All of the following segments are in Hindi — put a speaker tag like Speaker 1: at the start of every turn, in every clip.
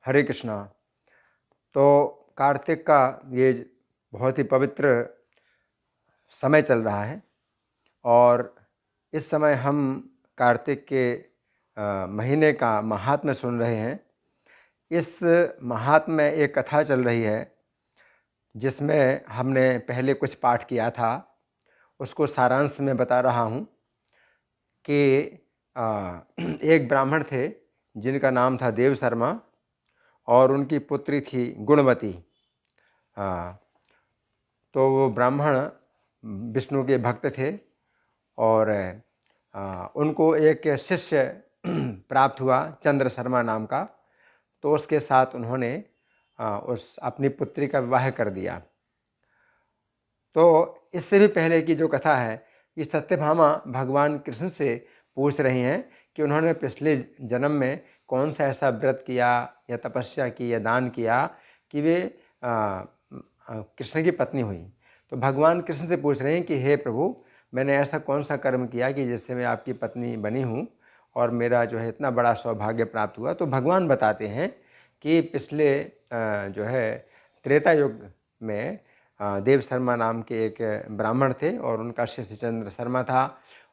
Speaker 1: हरे कृष्णा। तो कार्तिक का ये बहुत ही पवित्र समय चल रहा है और इस समय हम कार्तिक के महीने का महात्म्य सुन रहे हैं। इस महात्म्य में एक कथा चल रही है जिसमें हमने पहले कुछ पाठ किया था, उसको सारांश में बता रहा हूँ कि एक ब्राह्मण थे जिनका नाम था देव शर्मा और उनकी पुत्री थी गुणवती। तो वो ब्राह्मण विष्णु के भक्त थे और उनको एक शिष्य प्राप्त हुआ चंद्र शर्मा नाम का। तो उसके साथ उन्होंने उस अपनी पुत्री का विवाह कर दिया। तो इससे भी पहले की जो कथा है कि सत्यभामा भगवान कृष्ण से पूछ रही हैं कि उन्होंने पिछले जन्म में कौन सा ऐसा व्रत किया या तपस्या की या दान किया कि वे कृष्ण की पत्नी हुई। तो भगवान कृष्ण से पूछ रहे हैं कि हे प्रभु, मैंने ऐसा कौन सा कर्म किया कि जिससे मैं आपकी पत्नी बनी हूँ और मेरा जो है इतना बड़ा सौभाग्य प्राप्त हुआ। तो भगवान बताते हैं कि पिछले जो है त्रेता युग में देव शर्मा नाम के एक ब्राह्मण थे और उनका शिष्य चंद्र शर्मा था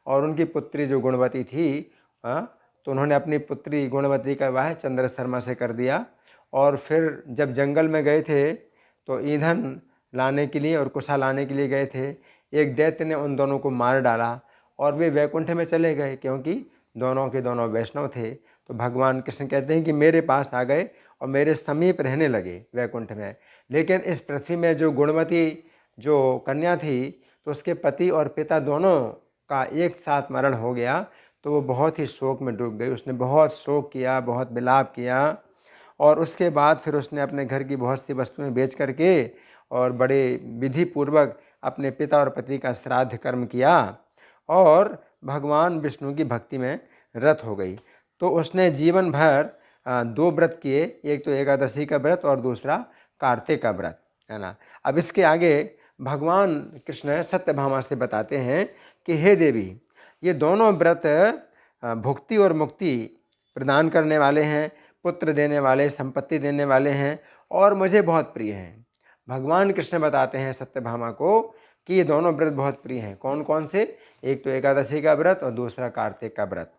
Speaker 1: और उनकी पुत्री जो गुणवती थी, तो उन्होंने अपनी पुत्री गुणवती का विवाह चंद्र शर्मा से कर दिया। और फिर जब जंगल में गए थे तो ईंधन लाने के लिए और कुशा लाने के लिए गए थे, एक दैत्य ने उन दोनों को मार डाला और वे वैकुंठ में चले गए क्योंकि दोनों के दोनों वैष्णव थे। तो भगवान कृष्ण कहते हैं कि मेरे पास आ गए और मेरे समीप रहने लगे वैकुंठ में। लेकिन इस पृथ्वी में जो गुणवती जो कन्या थी, तो उसके पति और पिता दोनों का एक साथ मरण हो गया। तो वो बहुत ही शोक में डूब गई। उसने बहुत शोक किया, बहुत विलाप किया और उसके बाद फिर उसने अपने घर की बहुत सी वस्तुएं बेच करके और बड़े विधि पूर्वक अपने पिता और पति का श्राद्ध कर्म किया और भगवान विष्णु की भक्ति में रत हो गई। तो उसने जीवन भर दो व्रत किए, एक तो एकादशी का व्रत और दूसरा कार्तिक का व्रत, है ना। अब इसके आगे भगवान कृष्ण सत्यभामा से बताते हैं कि हे देवी, ये दोनों व्रत भुक्ति और मुक्ति प्रदान करने वाले हैं, पुत्र देने वाले, संपत्ति देने वाले हैं और मुझे बहुत प्रिय हैं। भगवान कृष्ण बताते हैं सत्यभामा को कि ये दोनों व्रत बहुत प्रिय हैं। कौन कौन से? एक तो एकादशी का व्रत और दूसरा कार्तिक का व्रत।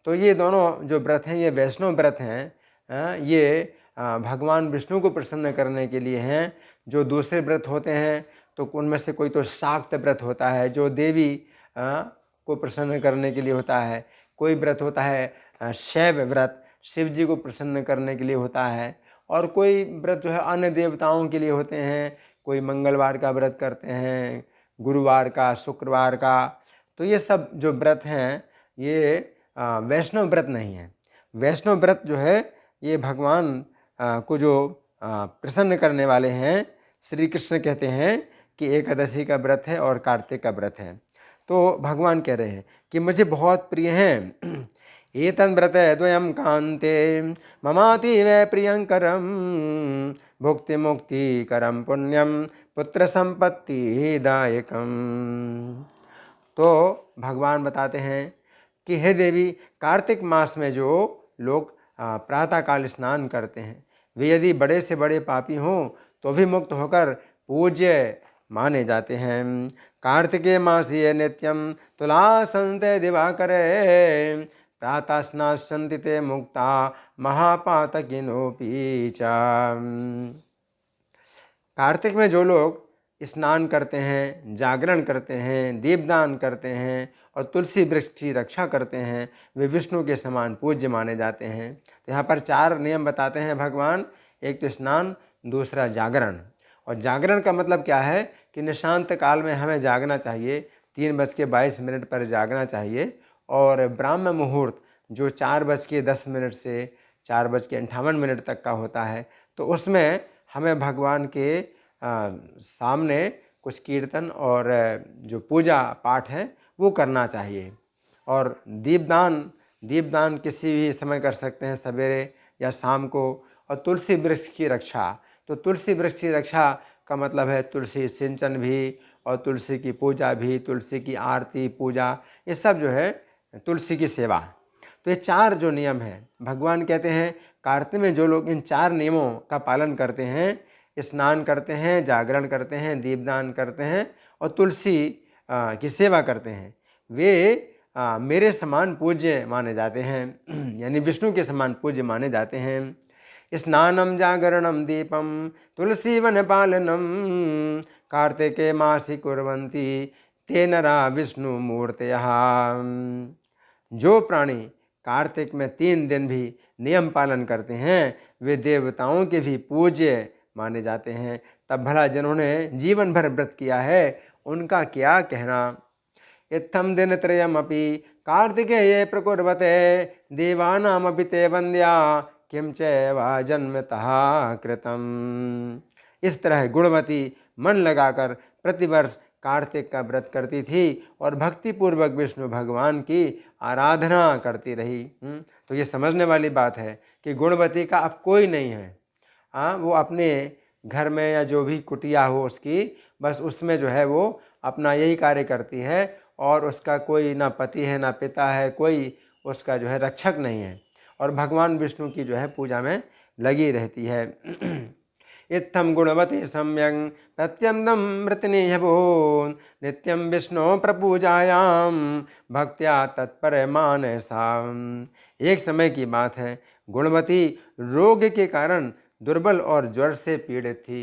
Speaker 1: तो ये दोनों जो व्रत हैं ये वैष्णव व्रत हैं। ये भगवान विष्णु को प्रसन्न करने के लिए हैं। जो दूसरे व्रत होते हैं तो उनमें से कोई तो शाक्त व्रत होता है जो देवी को प्रसन्न करने के लिए होता है। कोई व्रत होता है शैव व्रत, शिव जी को प्रसन्न करने के लिए होता है। और कोई व्रत जो है अन्य देवताओं के लिए होते हैं। कोई मंगलवार का व्रत करते हैं, गुरुवार का, शुक्रवार का। तो ये सब जो व्रत हैं ये वैष्णव व्रत नहीं है। वैष्णव व्रत जो है ये भगवान को जो प्रसन्न करने वाले हैं, श्री कृष्ण कहते हैं कि एकादशी का व्रत है और कार्तिक का व्रत है। तो भगवान कह रहे हैं कि मुझे बहुत प्रिय हैं। एतन् व्रत द्वयं कान्ते ममातीव प्रियंकरम भुक्ति मुक्ति करम पुण्यम पुत्र संपत्ति दायकम। तो भगवान बताते हैं कि हे देवी, कार्तिक मास में जो लोग प्रातःकाल स्नान करते हैं वे यदि बड़े से बड़े पापी हों तो भी मुक्त होकर पूज्य माने जाते हैं। कार्तिके मासीय नित्यम तुला संते दिवाकरे प्रातः स्नास्यन्ति ते मुक्ता महापातकिनोपि च। कार्तिक में जो लोग स्नान करते हैं, जागरण करते हैं, दीपदान करते हैं और तुलसी वृक्ष की रक्षा करते हैं, वे विष्णु के समान पूज्य माने जाते हैं। तो यहाँ पर 4 नियम बताते हैं भगवान। एक तो स्नान, दूसरा जागरण। और जागरण का मतलब क्या है कि निशांत काल में हमें जागना चाहिए, 3:22 पर जागना चाहिए। और ब्राह्म मुहूर्त जो 4:10 से 4:58 तक का होता है, तो उसमें हमें भगवान के सामने कुछ कीर्तन और जो पूजा पाठ है वो करना चाहिए। और दीपदान किसी भी समय कर सकते हैं, सवेरे या शाम को। और तुलसी वृक्ष की रक्षा, तो तुलसी वृक्ष की रक्षा का मतलब है तुलसी सिंचन भी और तुलसी की पूजा भी, तुलसी की आरती पूजा, ये सब जो है तुलसी की सेवा। तो ये 4 जो नियम हैं, भगवान कहते हैं कार्तिक में जो लोग इन 4 नियमों का पालन करते हैं, स्नान करते हैं, जागरण करते हैं, दीपदान करते हैं और तुलसी की सेवा करते हैं, वे मेरे समान पूज्य माने जाते हैं, यानी विष्णु के समान पूज्य माने जाते हैं। स्नानम जागरणम दीपम तुलसी वन पालनम कार्तिके मासी कुर्वन्ति ते नरा विष्णु मूर्तयः। जो प्राणी कार्तिक में 3 दिन भी नियम पालन करते हैं, वे देवताओं के भी पूज्य माने जाते हैं। तब भला जिन्होंने जीवन भर व्रत किया है, उनका क्या कहना। इत्थम दिन त्रयमपि कार्तिकेये प्रकुर्वते देवानामपि ते वन्द्या किम चैवा जन्मतः कृतम। इस तरह गुणवती मन लगाकर प्रतिवर्ष कार्तिक का व्रत करती थी और भक्तिपूर्वक विष्णु भगवान की आराधना करती रही। तो ये समझने वाली बात है कि गुणवती का अब कोई नहीं है। वो अपने घर में या जो भी कुटिया हो उसकी, बस उसमें जो है वो अपना यही कार्य करती है और उसका कोई ना पति है ना पिता है, कोई उसका जो है रक्षक नहीं है और भगवान विष्णु की जो है पूजा में लगी रहती है। इत्थम गुणवती सम्यं प्रत्यंदम मृतनीयभो नित्यम विष्णु प्रपूजायाम भक्त्या तत्पर मानसा। एक समय की बात है, गुणवती रोग के कारण दुर्बल और ज्वर से पीड़ित थी।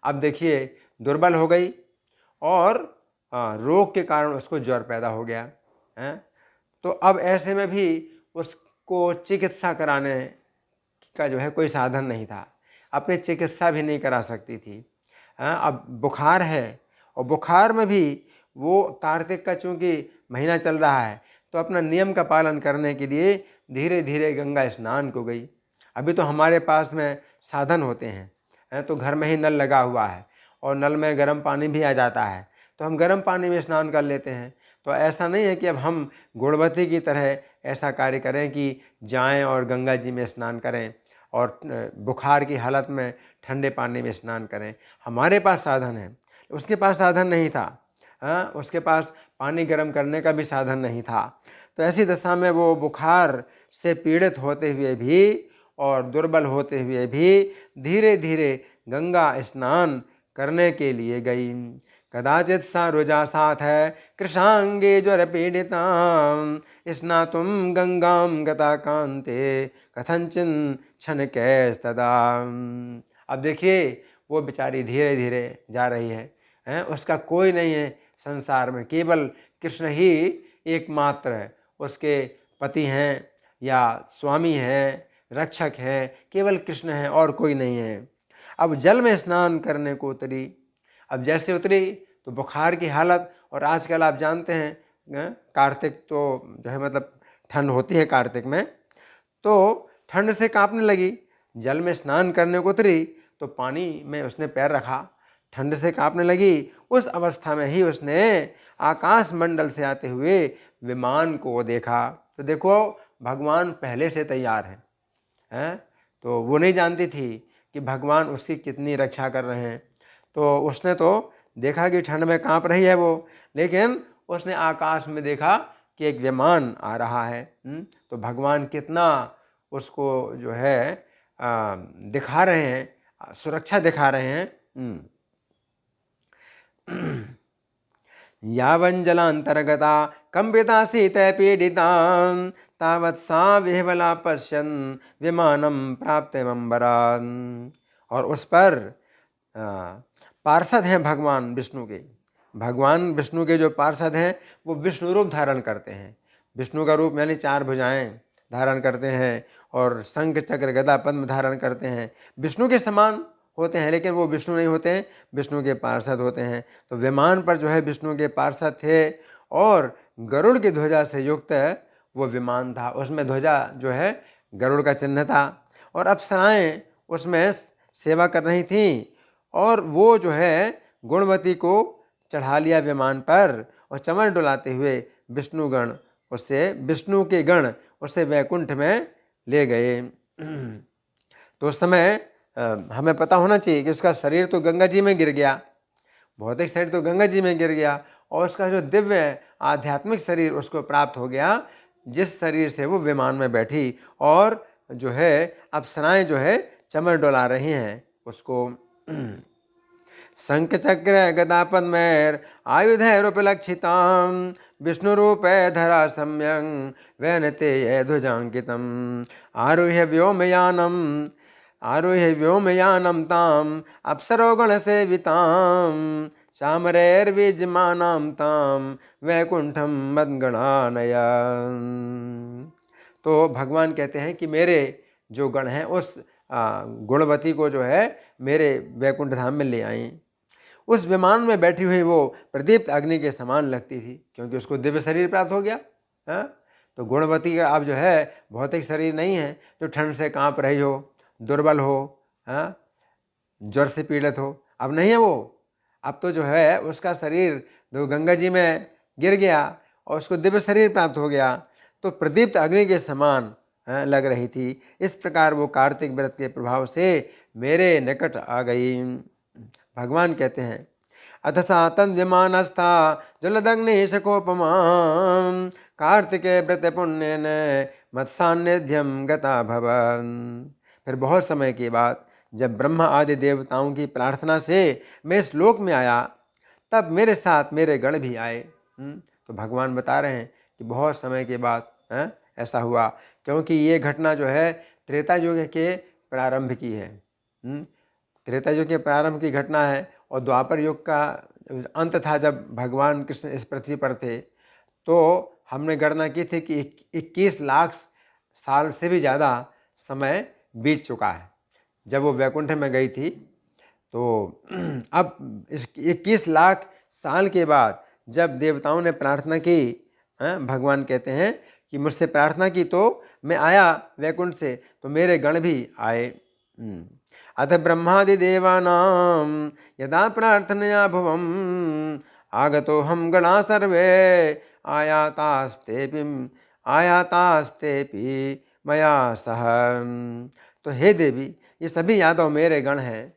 Speaker 1: अब देखिए, दुर्बल हो गई और रोग के कारण उसको ज्वर पैदा हो गया है। तो अब ऐसे में भी उसको चिकित्सा कराने का जो है कोई साधन नहीं था, अपनी चिकित्सा भी नहीं करा सकती थी। अब बुखार है और बुखार में भी वो कार्तिक का चूँकि महीना चल रहा है, तो अपना नियम का पालन करने के लिए धीरे धीरे गंगा स्नान को गई। अभी तो हमारे पास में साधन होते हैं, तो घर में ही नल लगा हुआ है और नल में गर्म पानी भी आ जाता है, तो हम गर्म पानी में स्नान कर लेते हैं। तो ऐसा नहीं है कि अब हम गुणवती की तरह ऐसा कार्य करें कि जाएं और गंगा जी में स्नान करें और बुखार की हालत में ठंडे पानी में स्नान करें। हमारे पास साधन है, उसके पास साधन नहीं था। उसके पास पानी गर्म करने का भी साधन नहीं था। तो ऐसी दशा में वो बुखार से पीड़ित होते हुए भी और दुर्बल होते हुए भी धीरे धीरे गंगा स्नान करने के लिए गई। कदाचित सा रुजा साथ है कृशांगे ज्वर पीड़िता स्नातुम गंगाम गता कांते कथंचिन क्षण कैस्तदा। अब देखिए, वो बेचारी धीरे धीरे जा रही है, उसका कोई नहीं है संसार में, केवल कृष्ण ही एकमात्र है। उसके पति हैं या स्वामी हैं, रक्षक हैं, केवल कृष्ण हैं और कोई नहीं है। अब जल में स्नान करने को उतरी। अब जैसे उतरी तो बुखार की हालत, और आजकल आप जानते हैं कार्तिक तो जो है मतलब ठंड होती है कार्तिक में, तो ठंड से कांपने लगी। जल में स्नान करने को उतरी तो पानी में उसने पैर रखा, ठंड से कांपने लगी। उस अवस्था में ही उसने आकाश मंडल से आते हुए विमान को देखा। तो देखो, भगवान पहले से तैयार हैं। तो वो नहीं जानती थी कि भगवान उसकी कितनी रक्षा कर रहे हैं। तो उसने तो देखा कि ठंड में कांप रही है वो, लेकिन उसने आकाश में देखा कि एक विमान आ रहा है। तो भगवान कितना उसको जो है दिखा रहे हैं, सुरक्षा दिखा रहे हैं। यावञ्जलान्तर्गता कंपिता सीते पीडिता तावत् सा विह्वला पश्यन् विमानं प्राप्तमंबरान्। और उस पर पार्षद हैं भगवान विष्णु के। भगवान विष्णु के जो पार्षद हैं वो विष्णु रूप धारण करते हैं। विष्णु का रूप यानी 4 भुजाएं धारण करते हैं और शंख चक्र गदा पद्म धारण करते हैं। विष्णु के समान होते हैं, लेकिन वो विष्णु नहीं होते हैं, विष्णु के पार्षद होते हैं। तो विमान पर जो है विष्णु के पार्षद थे और गरुड़ की ध्वजा से युक्त वो विमान था। उसमें ध्वजा जो है गरुड़ का चिन्ह था और अप्सराएं उसमें सेवा कर रही थीं। और वो जो है गुणवती को चढ़ा लिया विमान पर और चमर डुलाते हुए विष्णुगण उससे, विष्णु के गण उससे वैकुंठ में ले गए। तो उस समय हमें पता होना चाहिए कि उसका शरीर तो गंगा जी में गिर गया, भौतिक शरीर तो गंगा जी में गिर गया और उसका जो दिव्य आध्यात्मिक शरीर उसको प्राप्त हो गया जिस शरीर से वो विमान में बैठी और जो है अप्सराएं जो है चमर डोला रही हैं उसको। शंख चक्र गदा पद्मैर आयुधैरुपलक्षितां विष्णु रूपे धरा सम्यं वैनते ध्वजांकितम् आरुह्य व्योमयानं ताम् अप्सरो गणसेवितां चामरैर्विजमानां तां वैकुंठम मद्गणानया। तो भगवान कहते हैं कि मेरे जो गण हैं उस गुणवती को जो है मेरे वैकुंठ धाम में ले आई। उस विमान में बैठी हुई वो प्रदीप्त अग्नि के समान लगती थी, क्योंकि उसको दिव्य शरीर प्राप्त हो गया। तो गुणवती का अब जो है भौतिक शरीर नहीं है जो ठंड से कांप रही हो, दुर्बल हो, ज्वर से पीड़ित हो, अब नहीं है वो। अब तो जो है उसका शरीर जो गंगा जी में गिर गया और उसको दिव्य शरीर प्राप्त हो गया, तो प्रदीप्त अग्नि के समान लग रही थी। इस प्रकार वो कार्तिक व्रत के प्रभाव से मेरे निकट आ गई। भगवान कहते हैं अथ सा तन्यमानस्था जलदग्निशकोपमा कार्तिके व्रत पुण्येन मत्सान्निध्यम गता भवन। फिर बहुत समय के बाद जब ब्रह्मा आदि देवताओं की प्रार्थना से मैं इस लोक में आया, तब मेरे साथ मेरे गण भी आए। तो भगवान बता रहे हैं कि बहुत समय के बाद ऐसा हुआ, क्योंकि ये घटना जो है त्रेता युग के प्रारंभ की है। त्रेता युग के प्रारंभ की घटना है और द्वापर युग का अंत था जब भगवान कृष्ण इस पृथ्वी पर थे। तो हमने गणना की थी कि 21 लाख साल से भी ज़्यादा समय बीत चुका है जब वो वैकुंठ में गई थी। तो अब इस 21 लाख साल के बाद जब देवताओं ने प्रार्थना की, भगवान कहते हैं कि मुझसे प्रार्थना की तो मैं आया वैकुंठ से, तो मेरे गण भी आए। अथ ब्रह्मादिदेवानां यदा प्रार्थनया भुवम् आगतो हम गणा सर्वे आयातास्तेपि मया सह। तो हे देवी, ये सभी यादव मेरे गण हैं।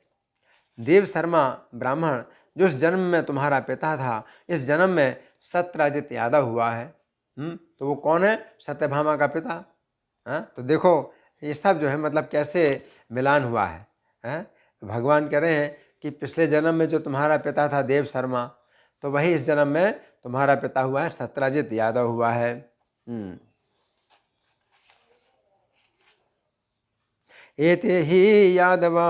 Speaker 1: देव शर्मा ब्राह्मण जो इस जन्म में तुम्हारा पिता था, इस जन्म में सत्यराजित यादव हुआ है। तो वो कौन है? सत्यभामा का पिता। तो देखो ये सब जो है मतलब कैसे मिलान हुआ है। भगवान कह रहे हैं कि पिछले जन्म में जो तुम्हारा पिता था देव शर्मा, तो वही इस जन्म में तुम्हारा पिता हुआ है, सत्यराजित यादव हुआ है। एते ही यादवा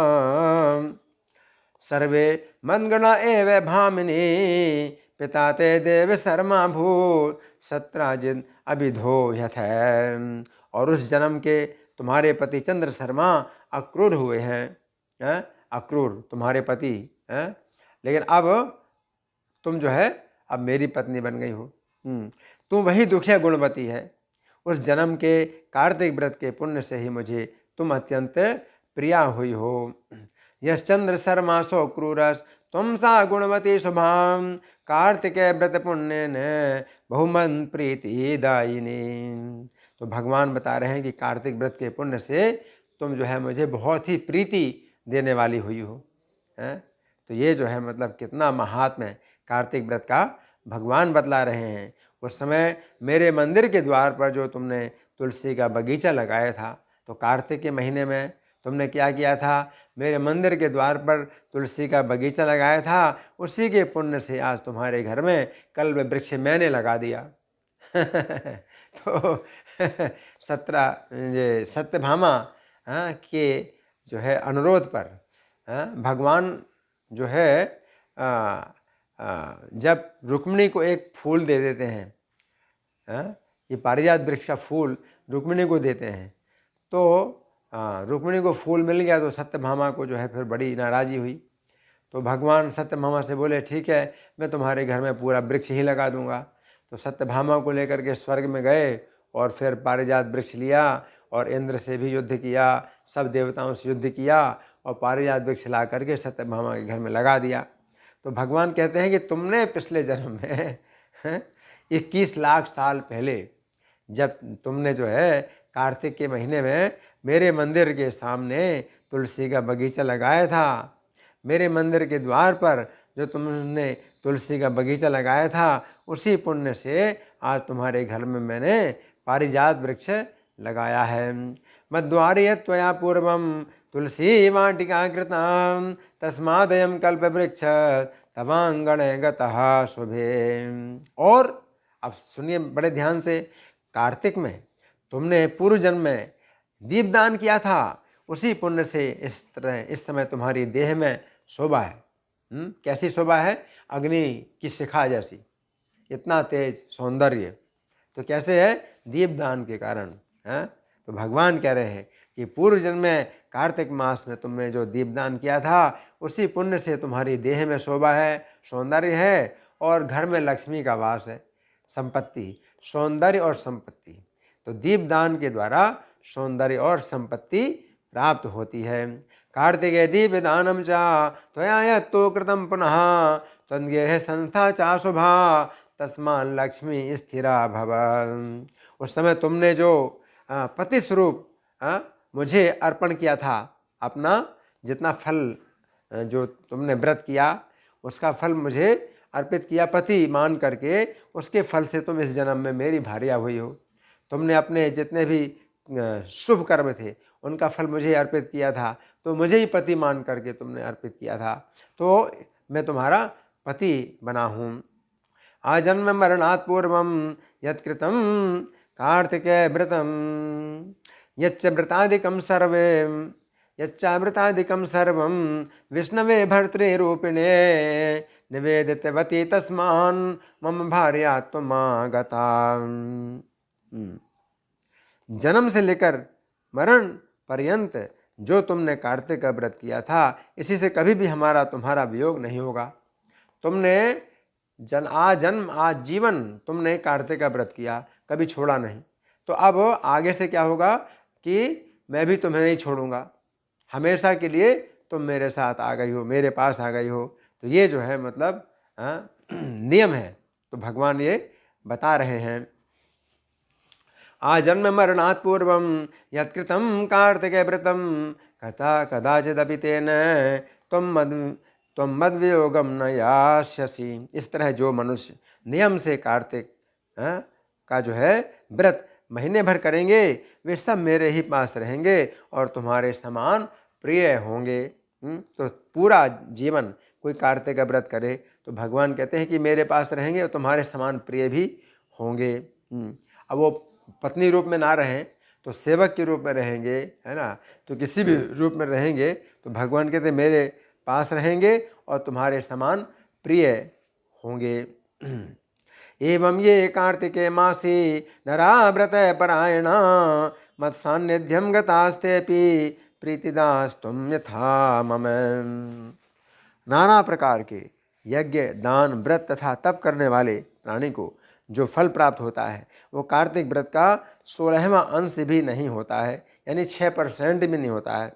Speaker 1: सर्वे मद्गणा एव भामिनी पिता ते देव शर्मा भूत सत्यराजित अभिधो यथ। और उस जन्म के तुम्हारे पति चंद्र शर्मा अक्रूर हुए हैं। अक्रूर तुम्हारे पति हैं, लेकिन अब तुम जो है अब मेरी पत्नी बन गई हो। तुम वही दुखिया गुणवती है। उस जन्म के कार्तिक व्रत के पुण्य से ही मुझे तुम अत्यंत प्रिया हुई हो। यश्चंद्र शर्मा सो क्रूरस तुम सा गुणवती शुभाम कार्तिकेय व्रत पुण्य ने बहुमन प्रीति दायिनी। तो भगवान बता रहे हैं कि कार्तिक व्रत के पुण्य से तुम जो है मुझे बहुत ही प्रीति देने वाली हुई हो। तो ये जो है मतलब कितना महात्म है कार्तिक व्रत का, भगवान बतला रहे हैं। उस समय मेरे मंदिर के द्वार पर जो तुमने तुलसी का बगीचा लगाया था, तो कार्तिक के महीने में तुमने क्या किया था? मेरे मंदिर के द्वार पर तुलसी का बगीचा लगाया था। उसी के पुण्य से आज तुम्हारे घर में कल्प वृक्ष मैंने लगा दिया। तो सत्यभामा के जो है अनुरोध पर भगवान जो है जब रुक्मिणी को एक फूल दे देते हैं, ये पारिजात वृक्ष का फूल रुक्मिणी को देते हैं, तो रुक्मिणी को फूल मिल गया, तो सत्यभामा को जो है फिर बड़ी नाराज़ी हुई। तो भगवान सत्यभामा से बोले ठीक है, मैं तुम्हारे घर में पूरा वृक्ष ही लगा दूंगा। तो सत्यभामा को लेकर के स्वर्ग में गए और फिर पारिजात वृक्ष लिया और इंद्र से भी युद्ध किया, सब देवताओं से युद्ध किया और पारिजात वृक्ष ला करके सत्यभामा के घर में लगा दिया। तो भगवान कहते हैं कि तुमने पिछले जन्म में 21 लाख साल पहले जब तुमने जो है कार्तिक के महीने में मेरे मंदिर के सामने तुलसी का बगीचा लगाया था, मेरे मंदिर के द्वार पर जो तुमने तुलसी का बगीचा लगाया था, उसी पुण्य से आज तुम्हारे घर में मैंने पारिजात वृक्ष लगाया है। मद्वारे त्वया पूर्वम तुलसी वाटिका कृता तस्मादयम कल्प वृक्ष तवांगण गतः शुभे। और अब सुनिए बड़े ध्यान से, कार्तिक में तुमने पूर्व जन्म में दीपदान किया था, उसी पुण्य से इस तरह इस समय तुम्हारी देह में शोभा है। कैसी शोभा है? अग्नि की शिखा जैसी, इतना तेज सौंदर्य। तो कैसे है? दीपदान के कारण है। तो भगवान कह रहे हैं कि पूर्व जन्म में कार्तिक मास में तुमने जो दीपदान किया था, उसी पुण्य से तुम्हारी देह में शोभा है, सौंदर्य है, और घर में लक्ष्मी का वास है, संपत्ति, सौंदर्य और संपत्ति। तो दीपदान के द्वारा सौंदर्य और संपत्ति प्राप्त होती है। कार्तिके दीपदानम चा त्वया यत्तो कृतं पुनः त्वन्गेह संस्था चा शुभा तस्मान् लक्ष्मी स्थिरा भव। उस समय तुमने जो पति स्वरूप मुझे अर्पण किया था, अपना जितना फल जो तुमने व्रत किया उसका फल मुझे अर्पित किया पति मान करके, उसके फल से तुम इस जन्म में मेरी भार्या हुई हो। तुमने अपने जितने भी शुभ कर्म थे उनका फल मुझे अर्पित किया था, तो मुझे ही पति मान करके तुमने अर्पित किया था, तो मैं तुम्हारा पति बना हूँ। आजन्म मरणात् पूर्वम यत्कृतं कार्तिके व्रतम यच्च व्रतादिकं सर्वे यच्चामृतादिकं सर्वं विष्णवे भर्तृरूपिणे निवेदितवती तस्मान् मम भार्या त्वमागता। जन्म से लेकर मरण पर्यंत जो तुमने कार्तिक का व्रत किया था, इसी से कभी भी हमारा तुम्हारा वियोग नहीं होगा। तुमने आजन्म आजीवन तुमने कार्तिक का व्रत किया, कभी छोड़ा नहीं। तो अब आगे से क्या होगा कि मैं भी तुम्हें नहीं छोड़ूंगा, हमेशा के लिए तुम मेरे साथ आ गई हो, मेरे पास आ गई हो। तो ये जो है मतलब नियम है। तो भगवान ये बता रहे हैं, आजन्म मरणात् पूर्वम यत्कृतं कार्तिके व्रतम कथा कदाचिदपि तेन तुम मद वियोगम न यास्यसि। इस तरह जो मनुष्य नियम से कार्तिक का जो है व्रत महीने भर करेंगे, वे सब मेरे ही पास रहेंगे और तुम्हारे समान प्रिय होंगे। तो पूरा जीवन कोई कार्तिक का व्रत करे तो भगवान कहते हैं कि मेरे पास रहेंगे और तुम्हारे समान प्रिय भी होंगे। अब वो पत्नी रूप में ना रहें तो सेवक के रूप में रहेंगे, है ना, तो किसी भी रूप में रहेंगे तो भगवान कहते हैं मेरे पास रहेंगे और तुम्हारे समान प्रिय होंगे। एवं ये कार्तिके मासी नरा व्रत परायणा मत सान्निध्यम गतास्तेपि प्रीतिदास्तुम यथा मम। नाना प्रकार के यज्ञ दान व्रत तथा तप करने वाले प्राणी को जो फल प्राप्त होता है वो कार्तिक व्रत का 16वां अंश भी नहीं होता है, यानी 6% भी नहीं होता है।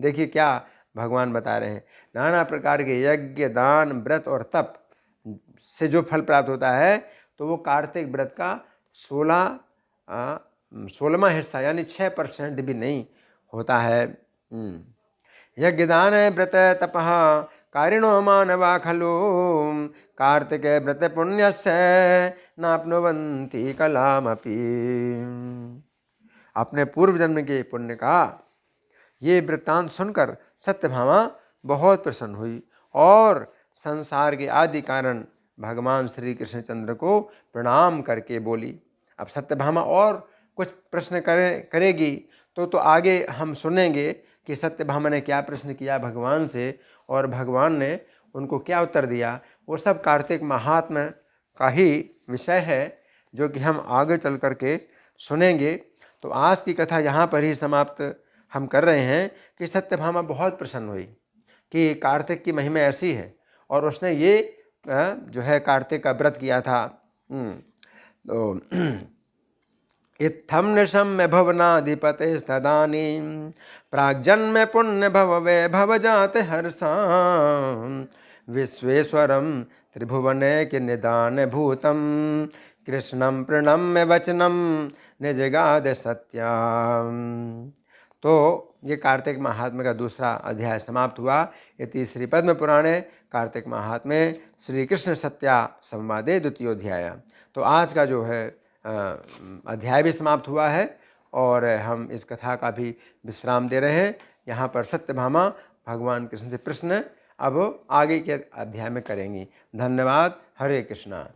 Speaker 1: देखिए क्या भगवान बता रहे हैं, नाना प्रकार के यज्ञ दान व्रत और तप से जो फल प्राप्त होता है तो वो कार्तिक व्रत का 16वां हिस्सा यानी 6% भी नहीं होता है। यज्ञदान व्रत तपः कारिणो मानवा खलु कार्तिक व्रत पुण्यस्य नाप्नुवन्ति कलामपि। अपने पूर्व जन्म के पुण्य का ये वृत्तांत सुनकर सत्यभामा बहुत प्रसन्न हुई और संसार के आदि कारण भगवान श्री कृष्णचंद्र को प्रणाम करके बोली। अब सत्यभामा और कुछ प्रश्न करेगी तो आगे हम सुनेंगे कि सत्यभामा ने क्या प्रश्न किया भगवान से और भगवान ने उनको क्या उत्तर दिया। वो सब कार्तिक महात्म्य का ही विषय है जो कि हम आगे चल करके सुनेंगे। तो आज की कथा यहाँ पर ही समाप्त हम कर रहे हैं कि सत्यभामा बहुत प्रसन्न हुई कि कार्तिक की महिमा ऐसी है और उसने ये जो है कार्तिक का व्रत किया था। तो इत्थम निशम्य भवनाधिपते तदानीं प्राग्जन्म पुण्य भव वैभव जाते हर्षां विश्वेश्वरं त्रिभुवनैक निदान भूतं कृष्णं प्रणम्य वचनं निजगाद सत्याम्। तो ये कार्तिक महात्म्य का दूसरा अध्याय समाप्त हुआ। इति श्री पद्म पुराणे कार्तिक महात्म्य श्री कृष्ण सत्या संवादे द्वितीयोध्याय। तो आज का जो है अध्याय भी समाप्त हुआ है और हम इस कथा का भी विश्राम दे रहे हैं। यहाँ पर सत्यभामा भगवान कृष्ण से प्रश्न अब आगे के अध्याय में करेंगी। धन्यवाद। हरे कृष्णा।